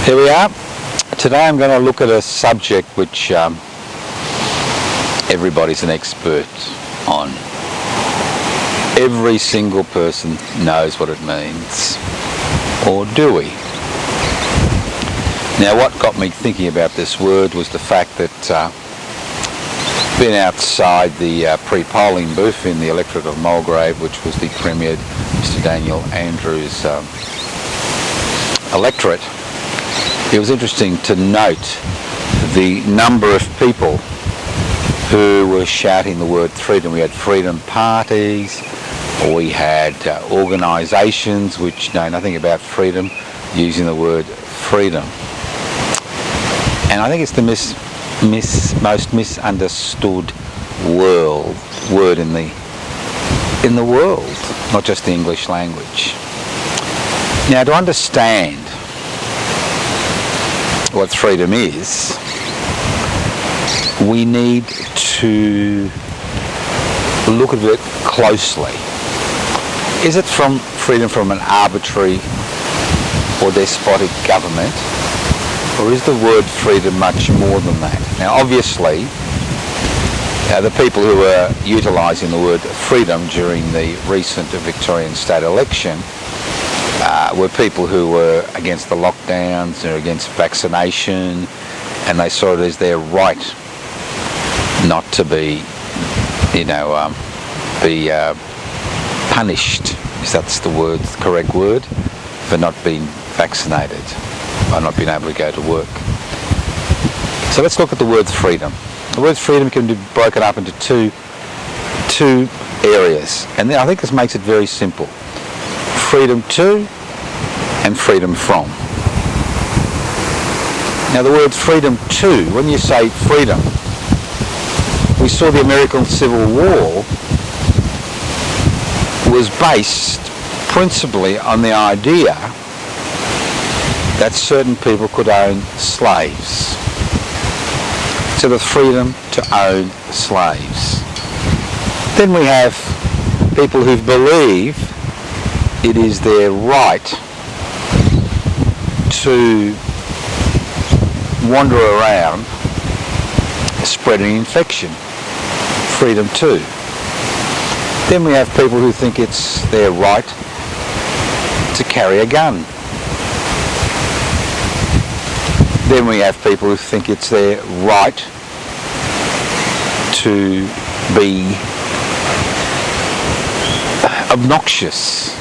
Here we are. Today I'm going to look at a subject which everybody's an expert on. Every single person knows what it means. Or do we? Now, what got me thinking about this word was the fact that being outside the pre-polling booth in the electorate of Mulgrave, which was the Premier, Mr. Daniel Andrews' electorate, it was interesting to note the number of people who were shouting the word freedom. We had freedom parties, we had organisations which know nothing about freedom using the word freedom. And I think it's the most misunderstood word in the world, not just the English language. Now, to understand what freedom is, we need to look at it closely. Is it freedom from an arbitrary or despotic government, or is the word freedom much more than that? Now, obviously, the people who were utilising the word freedom during the recent Victorian state election were people who were against the lockdowns or against vaccination, and they saw it as their right not to be, punished, if that's the correct word, for not being vaccinated, by not being able to go to work. So let's look at the word freedom. The word freedom can be broken up into two areas, and then I think this makes it very simple. Freedom to and freedom from. Now, the word freedom to, when you say freedom, we saw the American Civil War was based principally on the idea that certain people could own slaves. So the freedom to own slaves. Then we have people who believe it is their right to wander around spreading infection. Freedom to. Then we have people who think it's their right to carry a gun. Then we have people who think it's their right to be obnoxious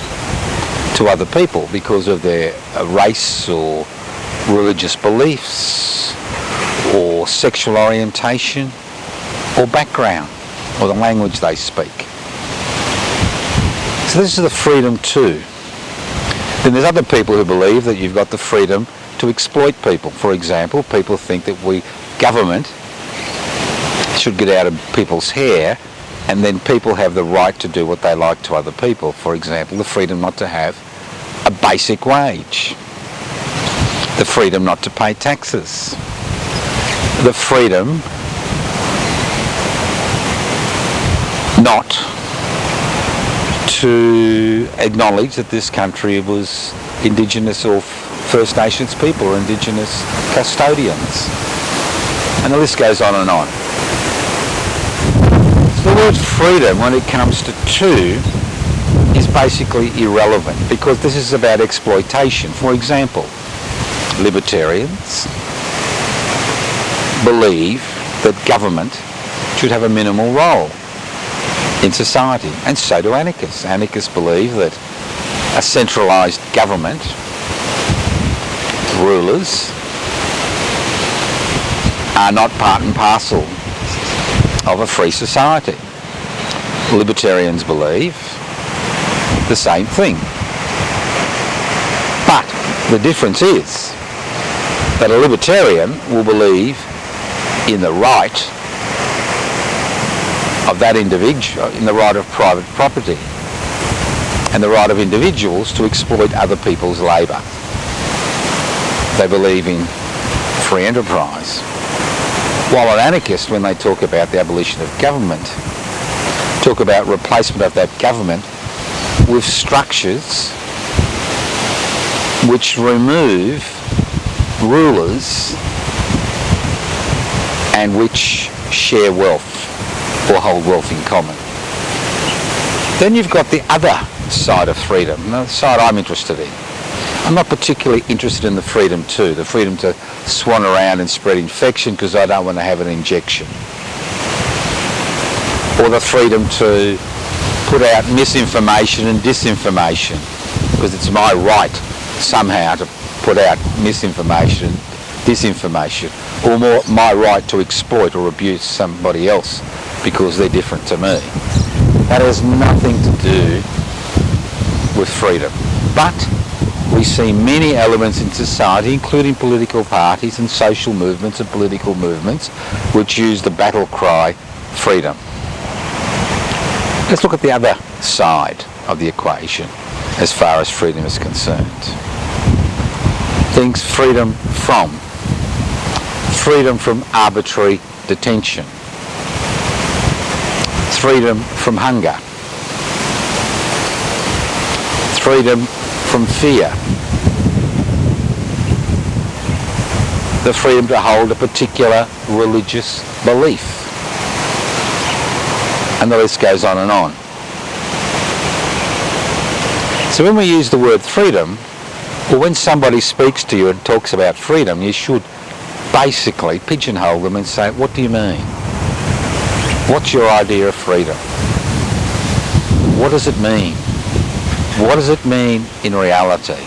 to other people because of their race or religious beliefs or sexual orientation or background or the language they speak. So this is the freedom to. Then there's other people who believe that you've got the freedom to exploit people. For example, people think that government should get out of people's hair, and then people have the right to do what they like to other people. For example, the freedom not to have a basic wage, the freedom not to pay taxes, the freedom not to acknowledge that this country was Indigenous or First Nations people or Indigenous custodians. And the list goes on and on. So the word freedom, when it comes to is basically irrelevant because this is about exploitation. For example, libertarians believe that government should have a minimal role in society, and so do anarchists. Anarchists believe that a centralised government, rulers, are not part and parcel of a free society. Libertarians believe the same thing. But the difference is that a libertarian will believe in the right of that individual, in the right of private property and the right of individuals to exploit other people's labour. They believe in free enterprise. While an anarchist, when they talk about the abolition of government, talk about replacement of that government with structures which remove rulers and which share wealth or hold wealth in common. Then you've got the other side of freedom, the side I'm interested in. I'm not particularly interested in the freedom to swan around and spread infection because I don't want to have an injection. Or the freedom to put out misinformation and disinformation because it's my right somehow to put out misinformation and disinformation, or more my right to exploit or abuse somebody else because they're different to me. That has nothing to do with freedom. But we see many elements in society, including political parties and social movements and political movements, which use the battle cry, freedom. Let's look at the other side of the equation as far as freedom is concerned. Things freedom from arbitrary detention, freedom from hunger, freedom from fear, the freedom to hold a particular religious belief, and the list goes on and on. So when we use the word freedom, or when somebody speaks to you and talks about freedom, you should basically pigeonhole them and say, what do you mean? What's your idea of freedom? What does it mean? What does it mean in reality?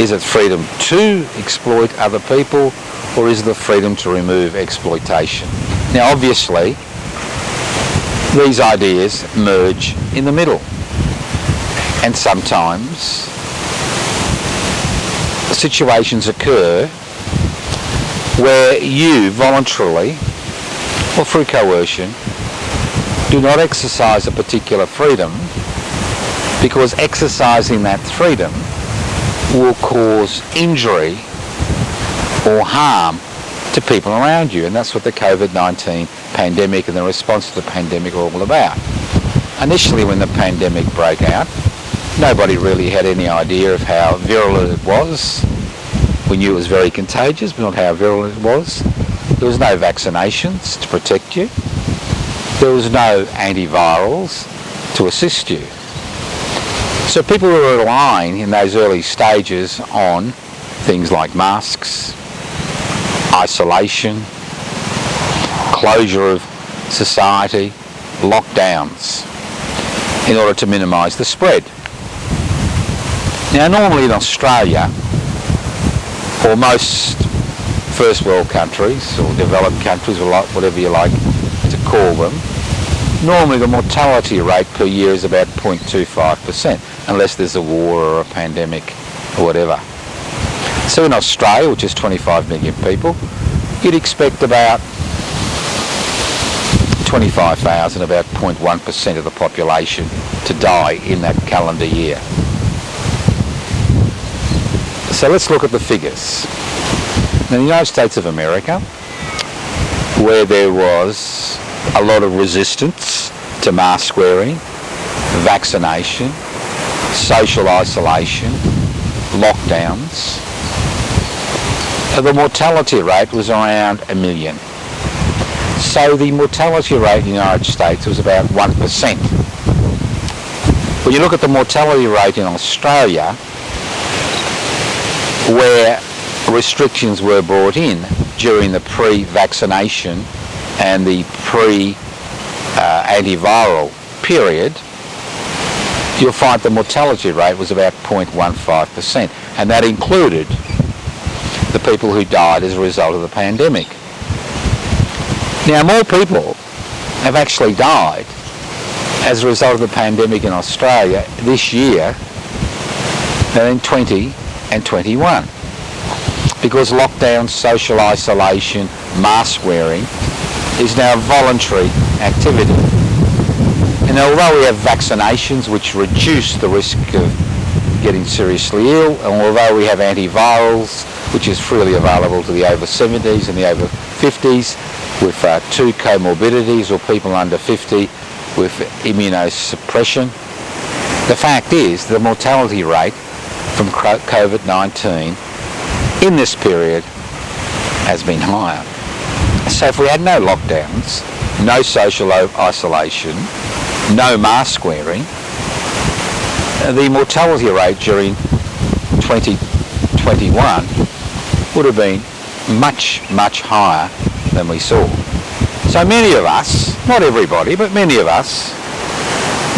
Is it freedom to exploit other people, or is it the freedom to remove exploitation? Now obviously, these ideas merge in the middle, and sometimes situations occur where you voluntarily or through coercion do not exercise a particular freedom because exercising that freedom will cause injury or harm to people around you, and that's what the COVID-19 pandemic and the response to the pandemic are all about. Initially, when the pandemic broke out, nobody really had any idea of how virulent it was. We knew it was very contagious, but not how virulent it was. There was no vaccinations to protect you. There was no antivirals to assist you. So people were relying in those early stages on things like masks, isolation, closure of society, lockdowns, in order to minimise the spread. Now normally in Australia, or most first world countries, or developed countries, or whatever you like to call them, normally the mortality rate per year is about 0.25%, unless there's a war or a pandemic or whatever. So in Australia, which is 25 million people, you'd expect about 25,000, about 0.1% of the population to die in that calendar year. So let's look at the figures. In the United States of America, where there was a lot of resistance to mask wearing, vaccination, social isolation, lockdowns, the mortality rate was around 1 million. So the mortality rate in the United States was about 1%. When you look at the mortality rate in Australia, where restrictions were brought in during the pre-vaccination and the pre-antiviral period, you'll find the mortality rate was about 0.15%, and that included the people who died as a result of the pandemic. Now, more people have actually died as a result of the pandemic in Australia this year than in 20 and 21, because lockdown, social isolation, mask wearing is now a voluntary activity. And although we have vaccinations which reduce the risk of getting seriously ill, and although we have antivirals which is freely available to the over 70s and the over 50s with 2 comorbidities, or people under 50 with immunosuppression, the fact is the mortality rate from COVID-19 in this period has been higher. So if we had no lockdowns, no social isolation, no mask wearing, the mortality rate during 2021 would have been much, much higher than we saw. So many of us, not everybody, but many of us,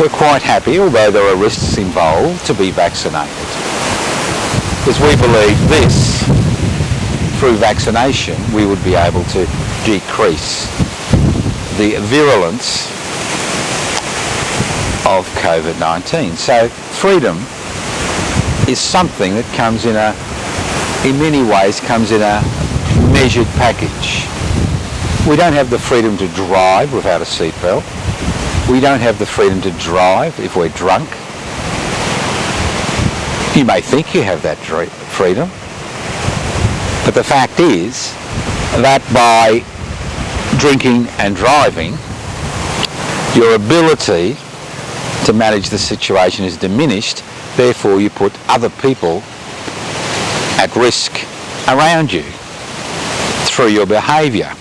were quite happy, although there are risks involved, to be vaccinated. Because we believe this, through vaccination, we would be able to decrease the virulence of COVID-19. So freedom is something that comes in many ways, comes in a measured package. We don't have the freedom to drive without a seatbelt. We don't have the freedom to drive if we're drunk. You may think you have that freedom, but the fact is that by drinking and driving, your ability to manage the situation is diminished, therefore you put other people at risk around you through your behaviour.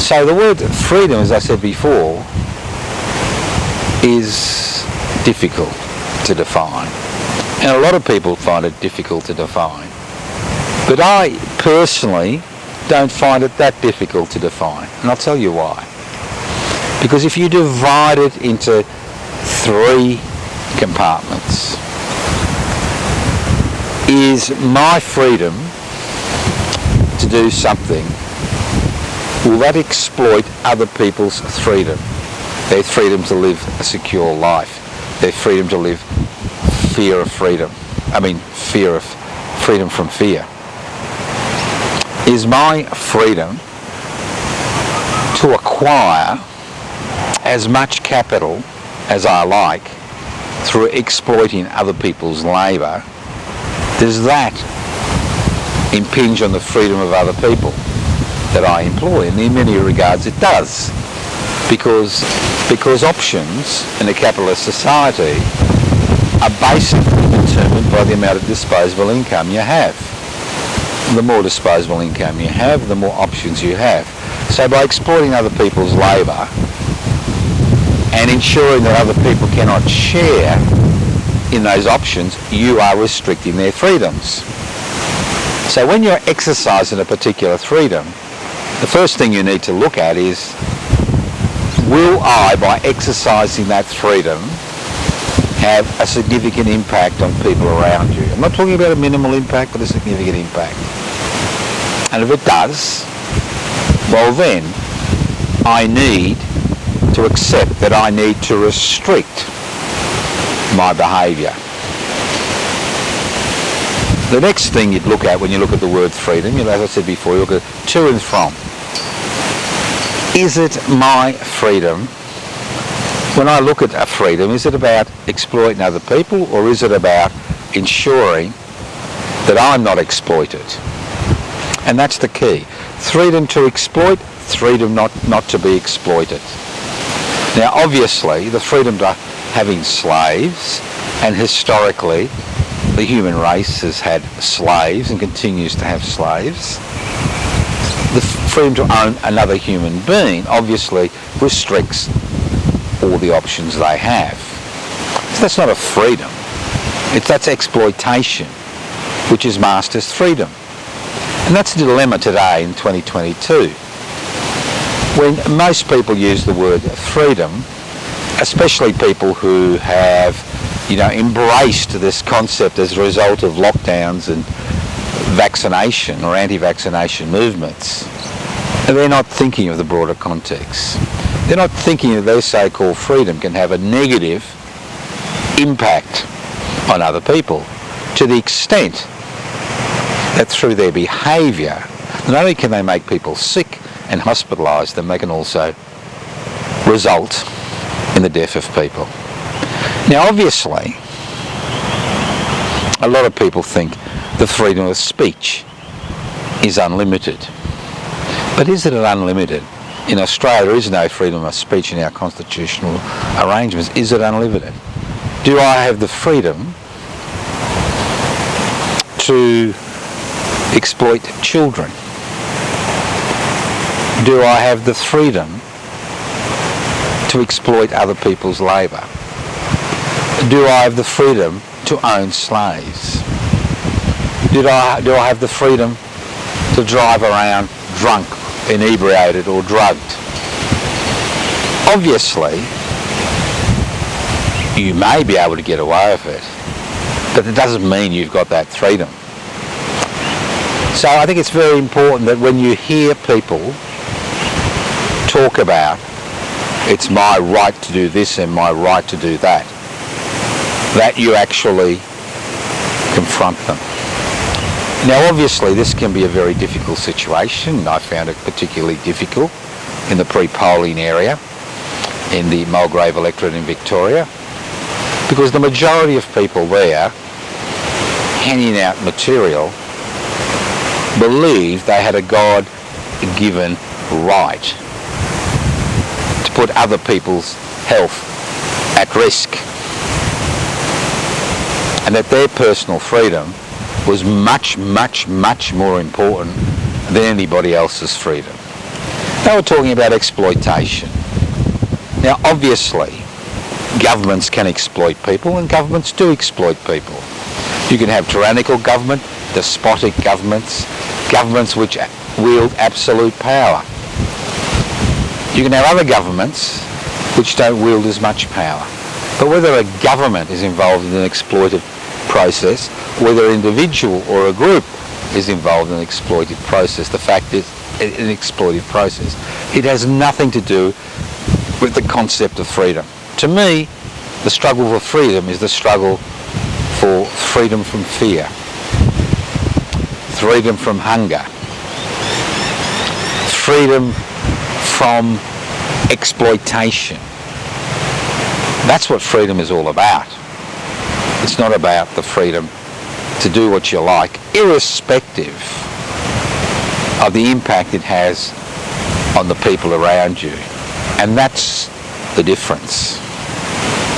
So the word freedom, as I said before, is difficult to define. And a lot of people find it difficult to define. But I personally don't find it that difficult to define. And I'll tell you why. Because if you divide it into 3 compartments, is my freedom to do something, will that exploit other people's freedom? Their freedom to live a secure life, their freedom to live freedom from fear. Is my freedom to acquire as much capital as I like through exploiting other people's labour, does that impinge on the freedom of other people that I employ? And in many regards it does, because options in a capitalist society are basically determined by the amount of disposable income you have. The more disposable income you have, the more options you have. So by exploiting other people's labour and ensuring that other people cannot share in those options, you are restricting their freedoms. So when you're exercising a particular freedom, the first thing you need to look at is, will I, by exercising that freedom, have a significant impact on people around you? I'm not talking about a minimal impact, but a significant impact. And if it does, well then, I need to accept that I need to restrict my behaviour. The next thing you'd look at when you look at the word freedom, as I said before, you look at to and from. Is it my freedom? When I look at a freedom, is it about exploiting other people, or is it about ensuring that I'm not exploited? And that's the key. Freedom to exploit, freedom not to be exploited. Now obviously the freedom to having slaves, and historically the human race has had slaves and continues to have slaves. The freedom to own another human being obviously restricts all the options they have. So that's not a freedom. That's exploitation, which is masked as freedom. And that's the dilemma today in 2022. When most people use the word freedom, especially people who have, embraced this concept as a result of lockdowns and vaccination or anti-vaccination movements, they're not thinking of the broader context. They're not thinking that their so-called freedom can have a negative impact on other people, to the extent that through their behaviour, not only can they make people sick and hospitalise them, they can also result in the death of people. Now obviously, a lot of people think the freedom of speech is unlimited. But is it unlimited? In Australia there is no freedom of speech in our constitutional arrangements. Is it unlimited? Do I have the freedom to exploit children? Do I have the freedom to exploit other people's labour? Do I have the freedom to own slaves? Do I have the freedom to drive around drunk, inebriated or drugged? Obviously, you may be able to get away with it, but it doesn't mean you've got that freedom. So I think it's very important that when you hear people talk about it's my right to do this and my right to do that, that you actually confront them. Now obviously this can be a very difficult situation. I found it particularly difficult in the pre-polling area in the Mulgrave electorate in Victoria, because the majority of people there handing out material believed they had a God-given right to put other people's health at risk, and that their personal freedom was much, much, much more important than anybody else's freedom. They were talking about exploitation. Now obviously governments can exploit people, and governments do exploit people. You can have tyrannical government, despotic governments, governments which wield absolute power. You can have other governments which don't wield as much power. But whether a government is involved in an exploitive process, whether an individual or a group is involved in an exploitive process, the fact is, an exploitive process, it has nothing to do with the concept of freedom. To me, the struggle for freedom is the struggle for freedom from fear, freedom from hunger, freedom from exploitation. That's what freedom is all about. It's not about the freedom to do what you like, irrespective of the impact it has on the people around you. And that's the difference.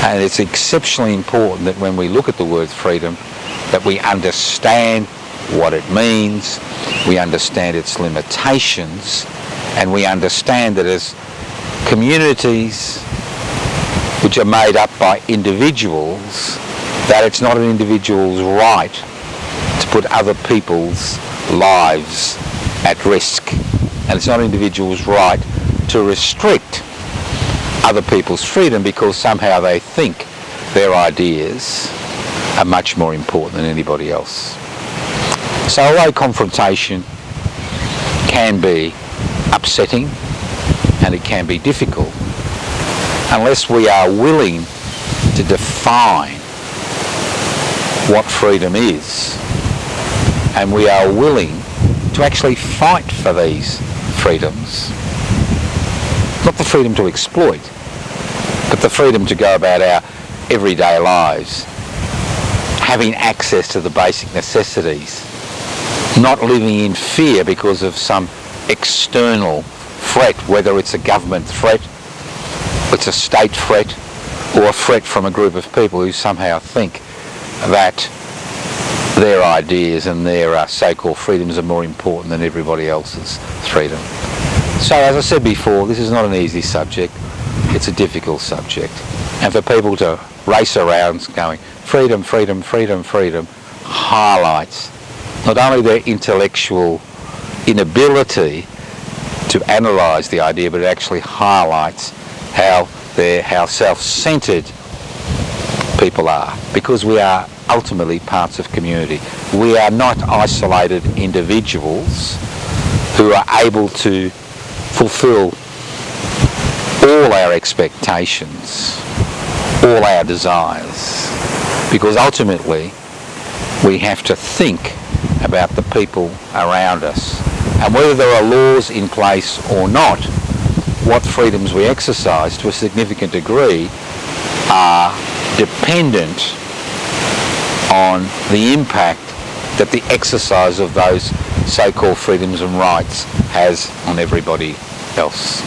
And it's exceptionally important that when we look at the word freedom, that we understand what it means, we understand its limitations, and we understand that as communities which are made up by individuals, that it's not an individual's right to put other people's lives at risk. And it's not an individual's right to restrict other people's freedom because somehow they think their ideas are much more important than anybody else. So although confrontation can be upsetting and it can be difficult, unless we are willing to define what freedom is, and we are willing to actually fight for these freedoms, not the freedom to exploit, but the freedom to go about our everyday lives, having access to the basic necessities, not living in fear because of some external threat, whether it's a government threat, it's a state threat, or a threat from a group of people who somehow think that their ideas and their so-called freedoms are more important than everybody else's freedom. So as I said before, this is not an easy subject, it's a difficult subject. And for people to race around going, freedom, freedom, freedom, freedom, highlights not only their intellectual inability to analyse the idea, but it actually highlights how self-centred people are, because we are ultimately parts of community. We are not isolated individuals who are able to fulfil all our expectations, all our desires, because ultimately we have to think about the people around us, and whether there are laws in place or not, what freedoms we exercise to a significant degree are dependent on the impact that the exercise of those so-called freedoms and rights has on everybody else.